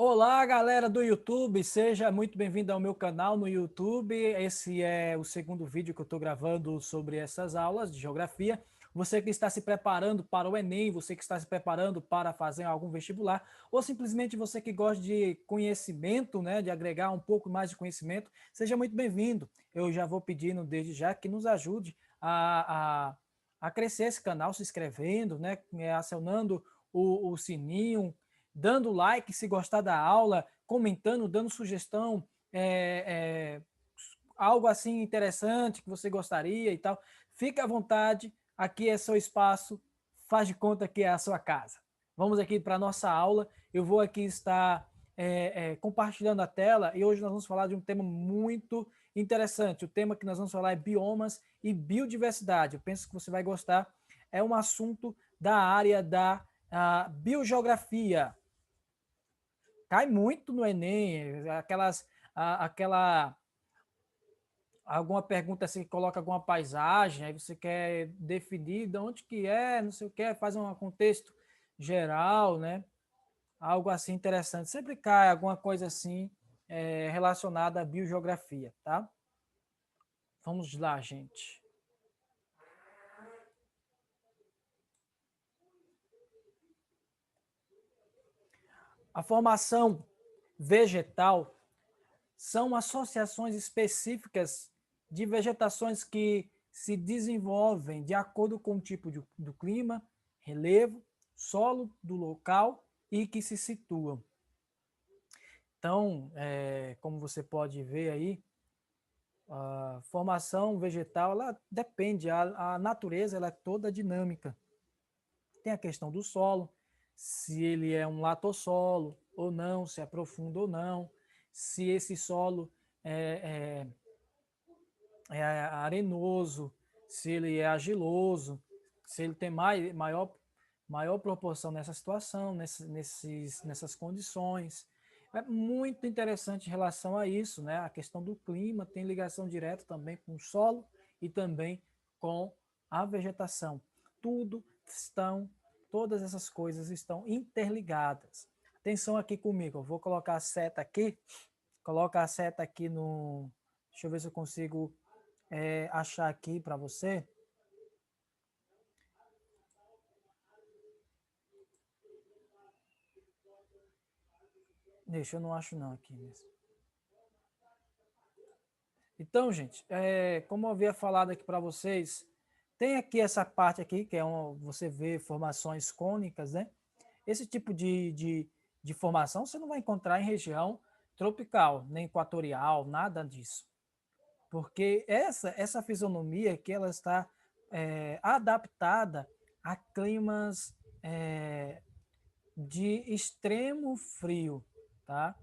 Olá, galera do YouTube, seja muito bem-vindo ao meu canal no YouTube. Esse é o segundo vídeo que eu estou gravando sobre essas aulas de geografia. Você que está se preparando para o Enem, você que está se preparando para fazer algum vestibular, ou simplesmente você que gosta de conhecimento, né, de agregar um pouco mais de conhecimento, seja muito bem-vindo. Eu já vou pedindo desde já que nos ajude a crescer esse canal, se inscrevendo, né, acionando o sininho, dando like se gostar da aula, comentando, dando sugestão, é, é, algo assim interessante que você gostaria e tal. Fique à vontade, aqui é seu espaço, faz de conta que é a sua casa. Vamos aqui para a nossa aula, eu vou aqui estar compartilhando a tela e hoje nós vamos falar de um tema muito interessante. O tema que nós vamos falar é biomas e biodiversidade. Eu penso que você vai gostar. É um assunto da área da biogeografia, cai muito no Enem, aquela alguma pergunta assim que coloca alguma paisagem, aí você quer definir de onde que é, não sei o que, faz um contexto geral, né? Algo assim interessante. Sempre cai alguma coisa assim relacionada à biogeografia, tá? Vamos lá, gente. A formação vegetal são associações específicas de vegetações que se desenvolvem de acordo com o tipo do clima, relevo, solo do local e que se situam. Então, como você pode ver aí, a formação vegetal ela depende, a natureza ela é toda dinâmica. Tem a questão do solo, se ele é um latossolo ou não, se é profundo ou não, se esse solo é arenoso, se ele é argiloso, se ele tem maior proporção nessa situação, nessas condições. É muito interessante em relação a isso, né? A questão do clima tem ligação direta também com o solo e também com a vegetação. Tudo estão, todas essas coisas estão interligadas. Atenção aqui comigo, eu vou colocar a seta aqui, coloca a seta aqui no, deixa eu ver se eu consigo achar aqui para você. Deixa, eu não acho não aqui mesmo. Então, gente, como eu havia falado aqui para vocês, tem aqui essa parte aqui, que é você vê formações cônicas, né? Esse tipo de formação você não vai encontrar em região tropical, nem equatorial, nada disso. Porque essa fisionomia aqui, ela está adaptada a climas de extremo frio, tá?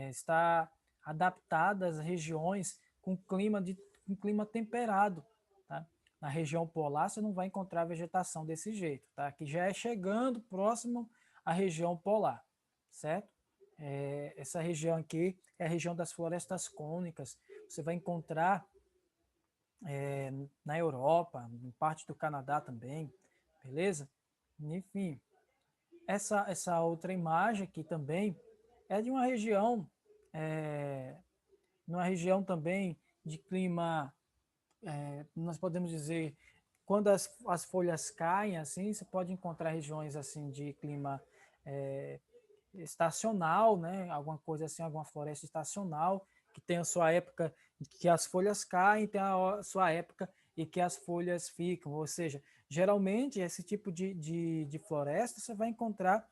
Está adaptada às regiões com clima temperado, tá? Na região polar você não vai encontrar vegetação desse jeito, tá? Que já é chegando próximo à região polar, certo? Essa região aqui é a região das florestas cônicas. Você vai encontrar na Europa, em parte do Canadá também, beleza? Enfim, essa outra imagem aqui também é de é, uma região também de clima, nós podemos dizer, quando as folhas caem, assim, você pode encontrar regiões assim de clima estacional, né? Alguma coisa assim, alguma floresta estacional, que tem a sua época que as folhas caem, tem a sua época e que as folhas ficam. Ou seja, geralmente esse tipo de floresta você vai encontrar,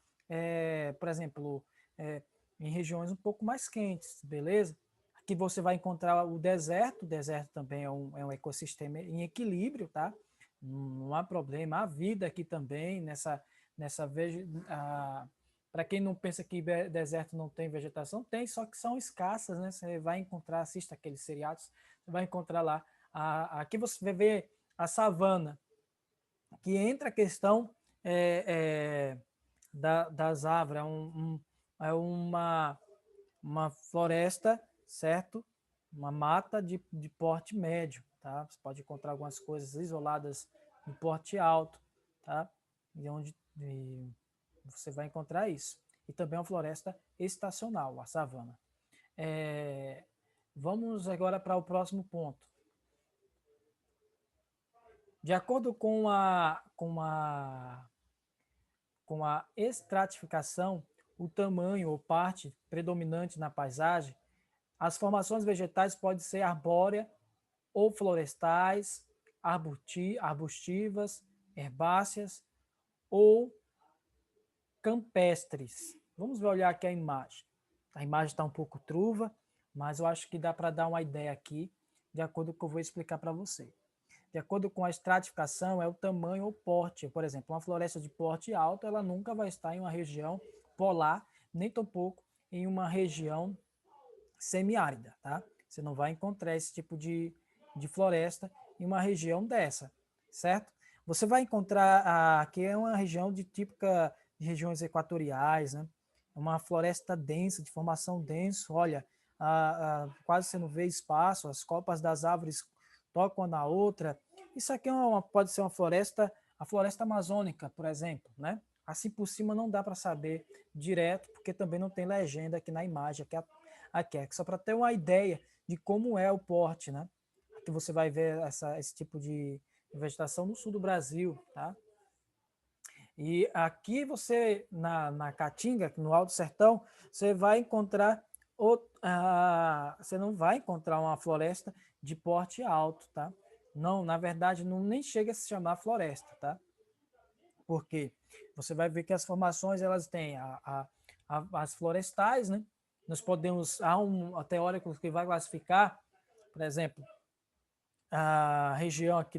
por exemplo, é, em regiões um pouco mais quentes, beleza? Aqui você vai encontrar o deserto também é um ecossistema em equilíbrio, tá? Não há problema, há vida aqui também nessa para quem não pensa que deserto não tem vegetação, tem, só que são escassas, né? Você vai encontrar, assista aqueles seriados, você vai encontrar lá. Aqui você vai ver a savana, que entra a questão das árvores, é uma floresta, certo? Uma mata de porte médio, tá? Você pode encontrar algumas coisas isoladas de porte alto, tá? E onde você vai encontrar isso. e também uma floresta estacional, a savana. Vamos agora para o próximo ponto. De acordo com a estratificação, o tamanho ou parte predominante na paisagem, as formações vegetais podem ser arbóreas ou florestais, arbustivas, herbáceas ou campestres. Vamos olhar aqui a imagem. A imagem está um pouco turva, mas eu acho que dá para dar uma ideia aqui, de acordo com o que eu vou explicar para você. De acordo com a estratificação, é o tamanho ou porte. Por exemplo, uma floresta de porte alto, ela nunca vai estar em uma região polar, nem tampouco em uma região semiárida, tá? Você não vai encontrar esse tipo de floresta em uma região dessa, certo? Você vai encontrar aqui é uma região típica de regiões equatoriais, né? Uma floresta densa, de formação densa, olha, quase você não vê espaço, as copas das árvores tocam uma na outra. Isso aqui pode ser uma floresta, a floresta amazônica, por exemplo, né? Assim por cima não dá para saber direto, porque também não tem legenda aqui na imagem, aqui é só para ter uma ideia de como é o porte, né? Aqui você vai ver esse tipo de vegetação no sul do Brasil, tá? E aqui você, na Caatinga, no Alto Sertão, você vai encontrar, você não vai encontrar uma floresta de porte alto, tá? Não, na verdade, não nem chega a se chamar floresta, tá? Porque você vai ver que as formações, elas têm as florestais, né? Nós podemos, há um teórico que vai classificar, por exemplo, a região aqui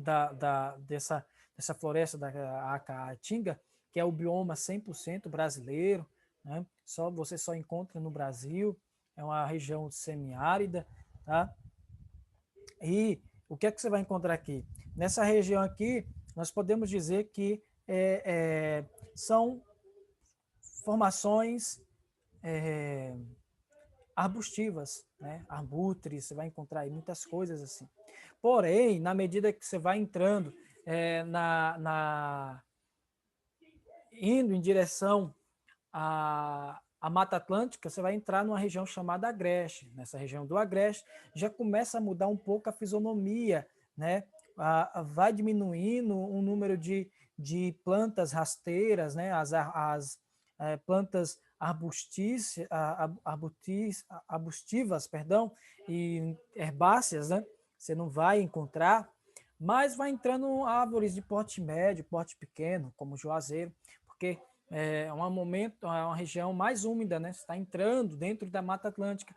dessa floresta da Caatinga, que é o bioma 100% brasileiro, né? Você só encontra no Brasil, é uma região semiárida, tá? E o que é que você vai encontrar aqui? Nessa região aqui, nós podemos dizer que são formações arbustivas, né? Arbutres, você vai encontrar aí muitas coisas assim. Porém, na medida que você vai entrando indo em direção à Mata Atlântica, você vai entrar numa região chamada Agreste. Nessa região do Agreste já começa a mudar um pouco a fisionomia, né? Vai diminuindo o número de plantas rasteiras, né? As plantas arbustivas, perdão, e herbáceas, né? Você não vai encontrar, mas vai entrando árvores de porte médio, porte pequeno, como juazeiro, porque é uma região mais úmida, né? Você está entrando dentro da Mata Atlântica,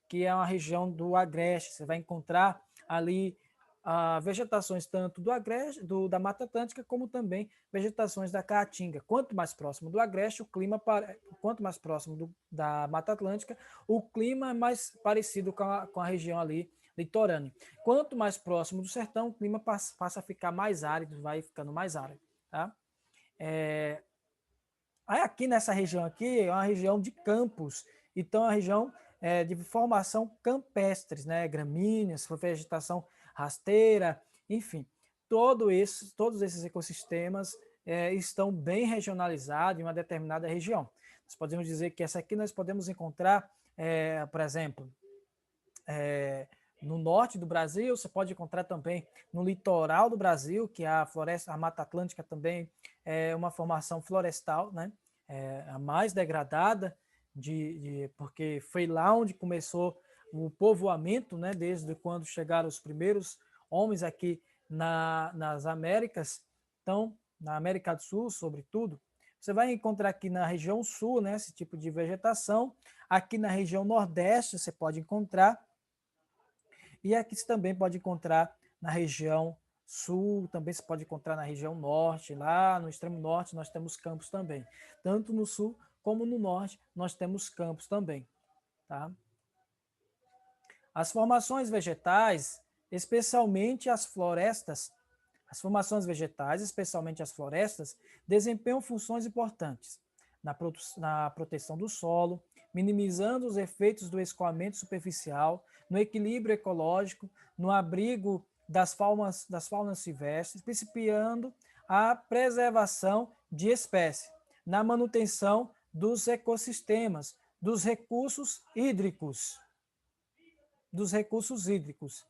que é uma região do Agreste. Você vai encontrar ali vegetações tanto do Agreste, da Mata Atlântica, como também vegetações da Caatinga. Quanto mais próximo do Agreste, quanto mais próximo da Mata Atlântica, o clima é mais parecido com a região ali litorânea. Quanto mais próximo do sertão, o clima passa a ficar mais árido, vai ficando mais árido, tá? Aí aqui nessa região aqui é uma região de campos, então é uma região de formação campestres, né? Gramíneas, vegetação rasteira, enfim, todos esses ecossistemas estão bem regionalizados em uma determinada região. Nós podemos dizer que essa aqui nós podemos encontrar, por exemplo, no norte do Brasil, você pode encontrar também no litoral do Brasil, que a Mata Atlântica também é uma formação florestal, né? A mais degradada, porque foi lá onde começou o povoamento, né? Desde quando chegaram os primeiros homens aqui nas Américas, então, na América do Sul, sobretudo. Você vai encontrar aqui na região sul, né? Esse tipo de vegetação. Aqui na região nordeste, você pode encontrar. E aqui você também pode encontrar na região sul, também se pode encontrar na região norte, lá no extremo norte nós temos campos também. Tanto no sul como no norte nós temos campos também. Tá? As formações vegetais, especialmente as florestas, desempenham funções importantes na proteção do solo, minimizando os efeitos do escoamento superficial, no equilíbrio ecológico, no abrigo das faunas silvestres, principiando a preservação de espécies, na manutenção dos ecossistemas, dos recursos hídricos. Dos recursos hídricos.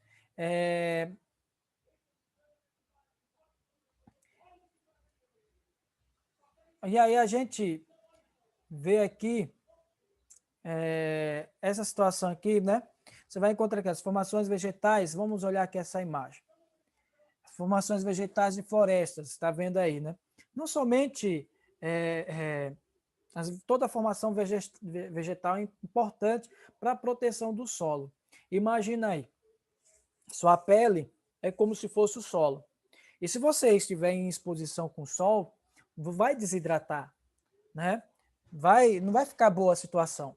E aí a gente vê aqui essa situação aqui, né? Você vai encontrar aqui as formações vegetais. Vamos olhar aqui essa imagem. Formações vegetais de florestas, está vendo aí, né? Não somente toda a formação vegetal é importante para a proteção do solo. Imagina aí, sua pele é como se fosse o solo. E se você estiver em exposição com o sol, vai desidratar, né? Não vai ficar boa a situação.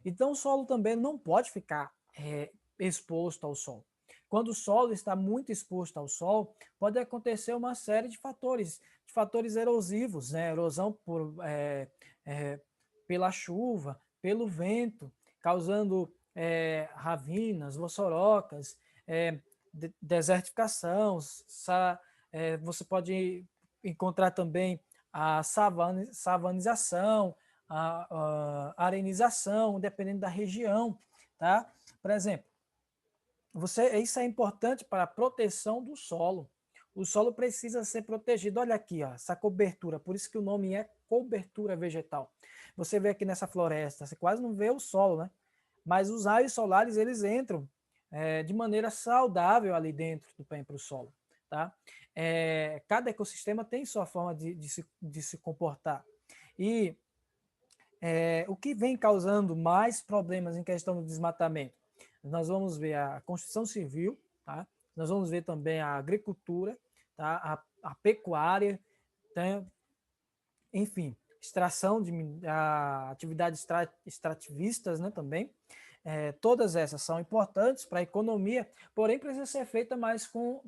Então, o solo também não pode ficar exposto ao sol. Quando o solo está muito exposto ao sol, pode acontecer uma série de fatores erosivos, né? Erosão pela chuva, pelo vento, causando ravinas, vossorocas, desertificação. Você pode encontrar também a savanização, a arenização, dependendo da região, tá? Por exemplo, isso é importante para a proteção do solo. O solo precisa ser protegido. Olha aqui, ó, essa cobertura, por isso que o nome é cobertura vegetal. Você vê aqui nessa floresta, você quase não vê o solo, né? Mas os raios solares, eles entram de maneira saudável ali dentro para o solo, tá? Cada ecossistema tem sua forma de se comportar. E o que vem causando mais problemas em questão do desmatamento? Nós vamos ver a construção civil, tá? Nós vamos ver também a agricultura, tá? A pecuária, tá? Enfim, extração de atividades extrativistas, né, também. Todas essas são importantes para a economia, porém precisa ser feita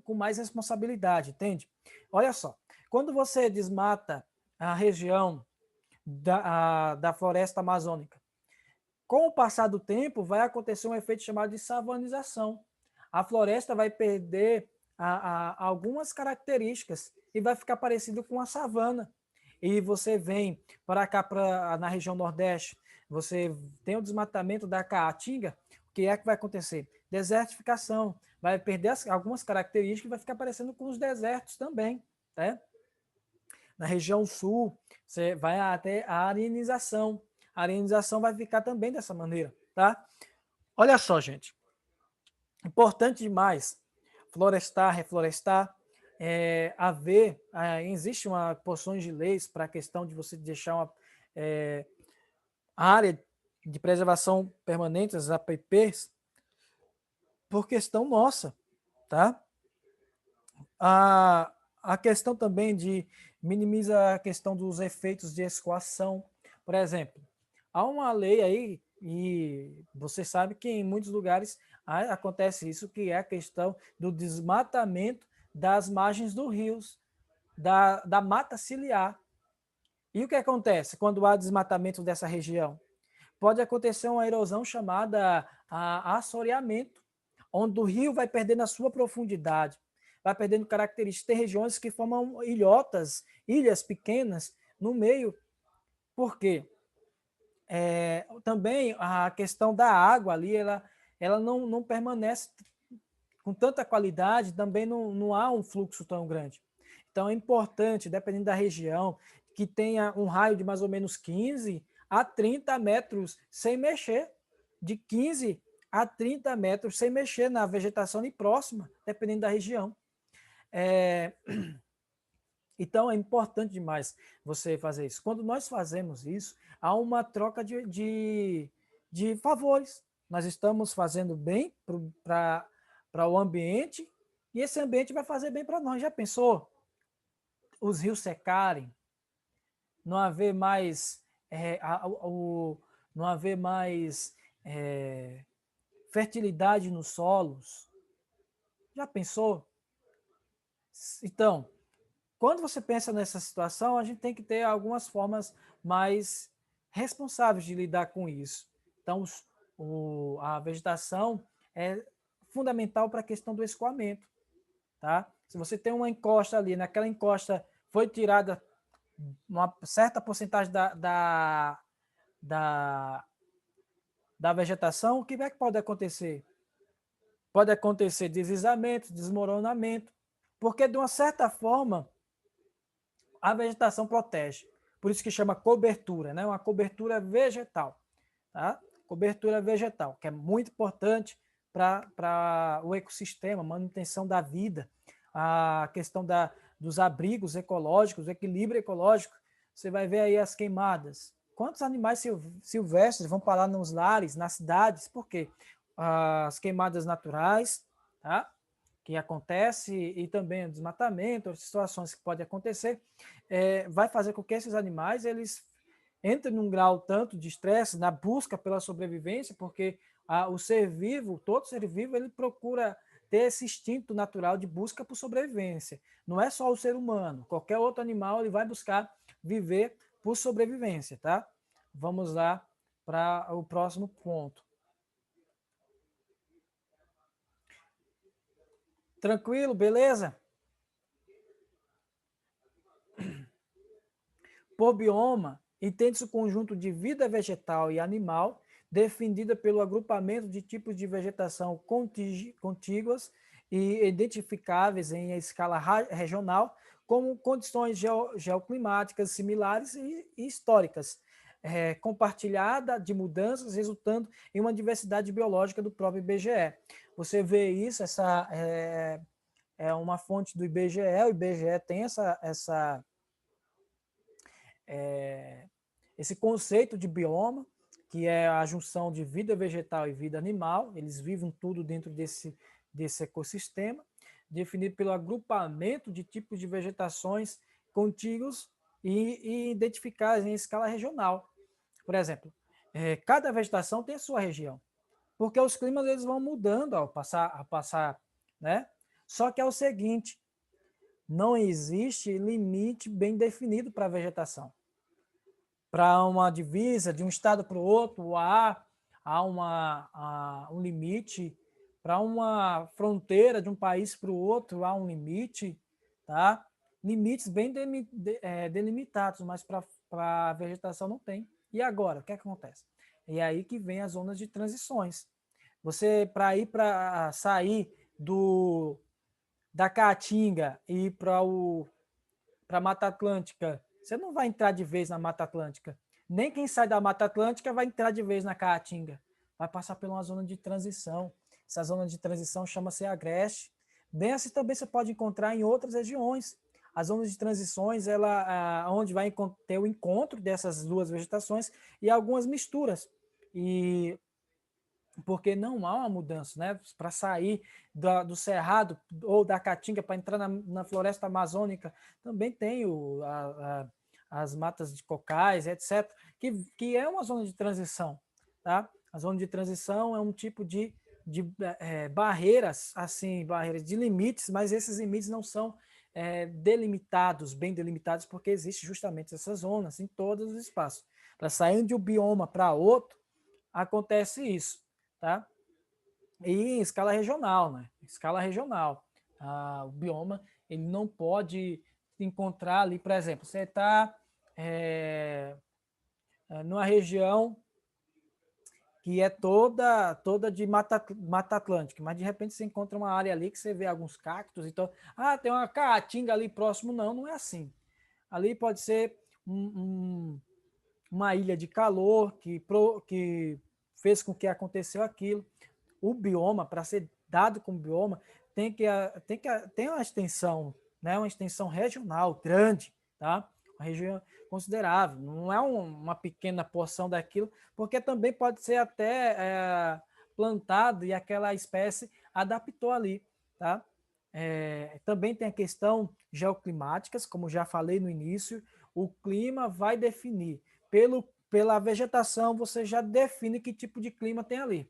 com mais responsabilidade, entende? Olha só, quando você desmata a região da floresta amazônica, com o passar do tempo vai acontecer um efeito chamado de savanização. A floresta vai perder algumas características e vai ficar parecido com a savana. E você vem para cá, na região Nordeste, você tem o desmatamento da caatinga, o que é que vai acontecer? Desertificação, vai perder algumas características e vai ficar parecendo com os desertos também, né? Na região sul, você vai até a arenização. A arenização vai ficar também dessa maneira, tá? Olha só, gente. Importante demais florestar, reflorestar, existe uma porções de leis para a questão de você deixar a área de preservação permanente, as APPs, por questão nossa, tá? A questão também de minimiza a questão dos efeitos de escoação. Por exemplo, há uma lei aí, e você sabe que em muitos lugares acontece isso, que é a questão do desmatamento das margens dos rios, da mata ciliar. E o que acontece quando há desmatamento dessa região? Pode acontecer uma erosão chamada assoreamento, onde o rio vai perdendo a sua profundidade, vai perdendo características. Tem regiões que formam ilhotas, ilhas pequenas no meio. Por quê? Também a questão da água ali, ela não permanece com tanta qualidade, também não há um fluxo tão grande. Então é importante, dependendo da região, que tenha um raio de mais ou menos 15 a 30 metros sem mexer, de 15 a 30 metros sem mexer na vegetação e próxima, dependendo da região. Então é importante demais você fazer isso. Quando nós fazemos isso, há uma troca de favores. Nós estamos fazendo bem para o ambiente e esse ambiente vai fazer bem para nós. Já pensou? Os rios secarem, não haver mais não haver mais fertilidade nos solos. Já pensou? Então, quando você pensa nessa situação, a gente tem que ter algumas formas mais responsáveis de lidar com isso. Então, a vegetação é fundamental para a questão do escoamento. Tá? Se você tem uma encosta ali, naquela encosta foi tirada uma certa porcentagem da, da vegetação, o que é que pode acontecer? Pode acontecer deslizamento, desmoronamento, porque de uma certa forma a vegetação protege. Por isso que chama cobertura, né? Uma cobertura vegetal, tá? Cobertura vegetal, que é muito importante para o ecossistema, manutenção da vida, a questão dos abrigos ecológicos, o equilíbrio ecológico. Você vai ver aí as queimadas. Quantos animais silvestres vão parar nos lares, nas cidades? Por quê? As queimadas naturais, tá? Que acontece, e também o desmatamento, outras situações que podem acontecer, vai fazer com que esses animais eles entrem num grau tanto de estresse na busca pela sobrevivência, porque o ser vivo, todo ser vivo, ele procura ter esse instinto natural de busca por sobrevivência. Não é só o ser humano, qualquer outro animal ele vai buscar viver por sobrevivência, tá? Vamos lá para o próximo ponto. Tranquilo, beleza? Por bioma, entende-se o conjunto de vida vegetal e animal definida pelo agrupamento de tipos de vegetação contíguas e identificáveis em escala regional, como condições geoclimáticas similares e históricas, compartilhada de mudanças, resultando em uma diversidade biológica do próprio IBGE. Você vê isso, essa é uma fonte do IBGE, o IBGE tem esse conceito de bioma, que é a junção de vida vegetal e vida animal, eles vivem tudo dentro desse ecossistema, definido pelo agrupamento de tipos de vegetações contíguos e identificados em escala regional. Por exemplo, cada vegetação tem a sua região, porque os climas eles vão mudando ao passar, né? Só que é o seguinte, não existe limite bem definido para a vegetação. Para uma divisa de um estado para o outro, há um limite. Para uma fronteira de um país para o outro, há um limite, tá? Limites bem delimitados, mas para a vegetação não tem. E agora, o que acontece? E é aí que vem as zonas de transições. Você, para sair da Caatinga e ir para a Mata Atlântica, você não vai entrar de vez na Mata Atlântica. Nem quem sai da Mata Atlântica vai entrar de vez na Caatinga. Vai passar por uma zona de transição. Essa zona de transição chama-se agreste. Bem assim também você pode encontrar em outras regiões. As zonas de transições, onde vai ter o encontro dessas duas vegetações e algumas misturas. E porque não há uma mudança, né? Para sair do Cerrado ou da Caatinga para entrar na floresta amazônica, também tem as matas de cocais, etc., que é uma zona de transição. Tá? A zona de transição é um tipo de barreiras, assim, barreiras de limites, mas esses limites não são delimitados, bem delimitados, porque existe justamente essas zonas em todos os espaços. Para sair de um bioma para outro, acontece isso. Tá? E em escala regional, né? Escala regional. O bioma ele não pode encontrar ali, por exemplo, você está numa região que é toda de mata Atlântica, mas de repente você encontra uma área ali que você vê alguns cactos, então, tem uma caatinga ali próximo, não é assim. Ali pode ser uma ilha de calor que fez com que aconteceu aquilo. O bioma, para ser dado como bioma, tem uma extensão, né? Uma extensão regional grande, tá? Uma região considerável. Não é uma pequena porção daquilo, porque também pode ser até plantado e aquela espécie adaptou ali, tá? Também tem a questão geoclimáticas, como já falei no início, o clima vai definir. Pela vegetação, você já define que tipo de clima tem ali.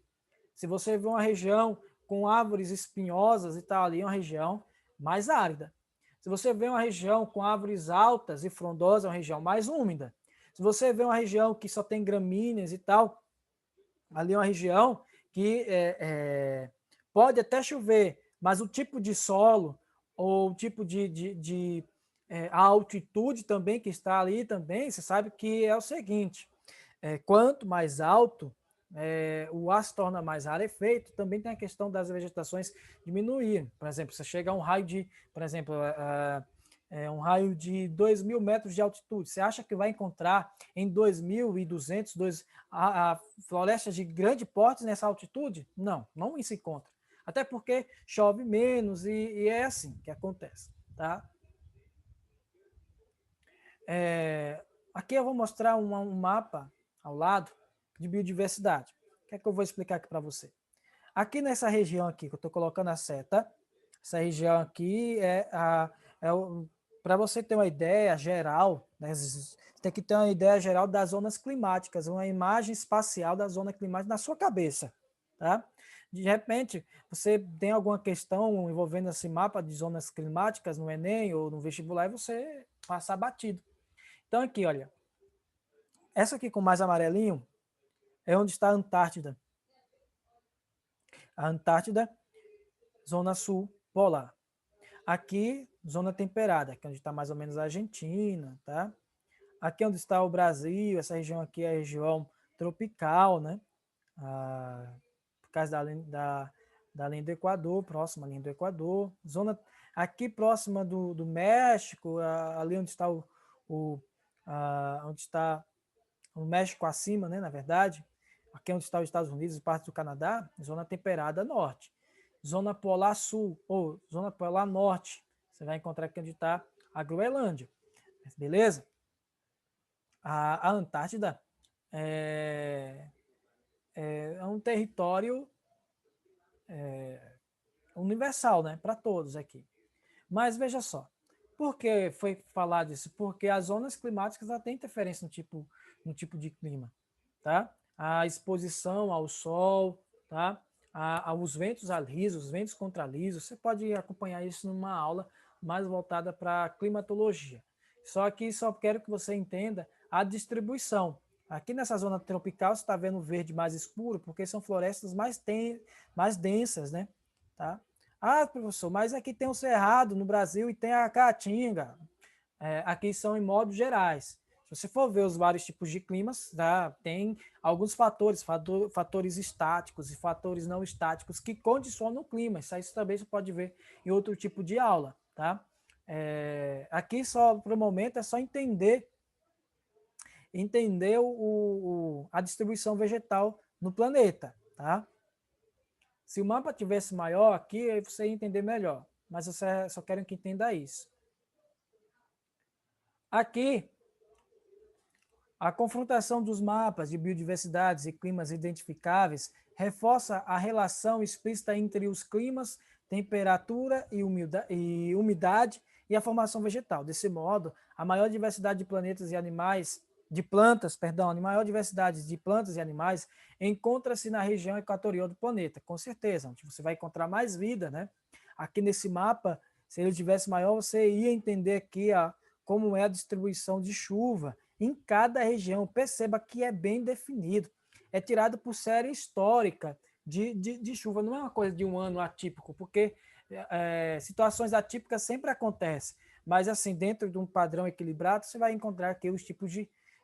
Se você vê uma região com árvores espinhosas e tal, ali é uma região mais árida. Se você vê uma região com árvores altas e frondosas, é uma região mais úmida. Se você vê uma região que só tem gramíneas e tal, ali é uma região que pode até chover, mas o tipo de solo ou o tipo a altitude também que está ali também, você sabe que é o seguinte, Quanto mais alto, o ar se torna mais rarefeito, também tem a questão das vegetações diminuir. Por exemplo, você chega a um raio de, por exemplo, um raio de 2.000 metros de altitude. Você acha que vai encontrar em 2.200 florestas de grande porte nessa altitude? Não, não se encontra. Até porque chove menos e é assim que acontece. Tá? Aqui eu vou mostrar um mapa ao lado de biodiversidade. O que é que eu vou explicar aqui para você? Aqui nessa região aqui, que eu estou colocando a seta, essa região aqui para você ter uma ideia geral, né, você tem que ter uma ideia geral das zonas climáticas, uma imagem espacial da zona climática na sua cabeça, tá? De repente, você tem alguma questão envolvendo esse mapa de zonas climáticas no Enem ou no vestibular e você passar batido. Então aqui, olha, essa aqui com mais amarelinho é onde está a Antártida. A Antártida, zona sul polar. Aqui, zona temperada, que é onde está mais ou menos a Argentina, tá? Aqui onde está o Brasil, essa região aqui é a região tropical, né? Por causa da linha do Equador, próxima à linha do Equador. Zona aqui próxima do México, ali onde está onde está o México acima, né? Na verdade, aqui onde está os Estados Unidos e parte do Canadá, zona temperada norte. Zona polar sul ou zona polar norte, você vai encontrar aqui onde está a Groenlândia, beleza? A Antártida é um território universal, né, para todos aqui. Mas veja só, por que foi falado isso? Porque as zonas climáticas têm interferência no tipo de clima, tá? A exposição ao sol, tá? Aos ventos lisos, ventos contralisos, você pode acompanhar isso numa aula mais voltada para a climatologia. Só que só quero que você entenda a distribuição. Aqui nessa zona tropical você está vendo o verde mais escuro, porque são florestas mais densas, né? Tá? Ah, professor, mas aqui tem o Cerrado no Brasil e tem a Caatinga. Aqui são em modos gerais. Se você for ver os vários tipos de climas, tá? Tem alguns fatores estáticos e fatores não estáticos que condicionam o clima. Isso também você pode ver em outro tipo de aula. Tá? Aqui só, para o momento, é só entender a distribuição vegetal no planeta. Tá? Se o mapa tivesse maior aqui, aí você ia entender melhor. Mas eu só quero que entenda isso. Aqui, a confrontação dos mapas de biodiversidades e climas identificáveis reforça a relação explícita entre os climas, temperatura e umidade e a formação vegetal. Desse modo, a maior diversidade de planetas e animais, a maior diversidade de plantas e animais encontra-se na região equatorial do planeta, com certeza, onde você vai encontrar mais vida, né? Aqui nesse mapa, se ele tivesse maior, você ia entender aqui como é a distribuição de chuva em cada região. Perceba que é bem definido. É tirado por série histórica de chuva. Não é uma coisa de um ano atípico, porque situações atípicas sempre acontecem. Mas, assim, dentro de um padrão equilibrado, você vai encontrar aqui os tipos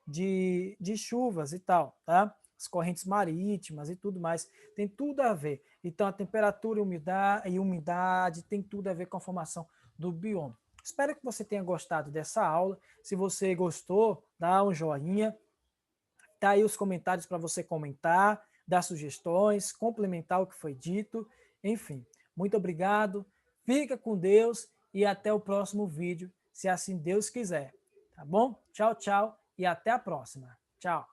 de chuvas e tal, tá? As correntes marítimas e tudo mais. Tem tudo a ver. Então, a temperatura e umidade tem tudo a ver com a formação do bioma. Espero que você tenha gostado dessa aula. Se você gostou, dá um joinha. Tá aí os comentários para você comentar, dar sugestões, complementar o que foi dito. Enfim, muito obrigado. Fica com Deus e até o próximo vídeo, se assim Deus quiser. Tá bom? Tchau, tchau e até a próxima. Tchau.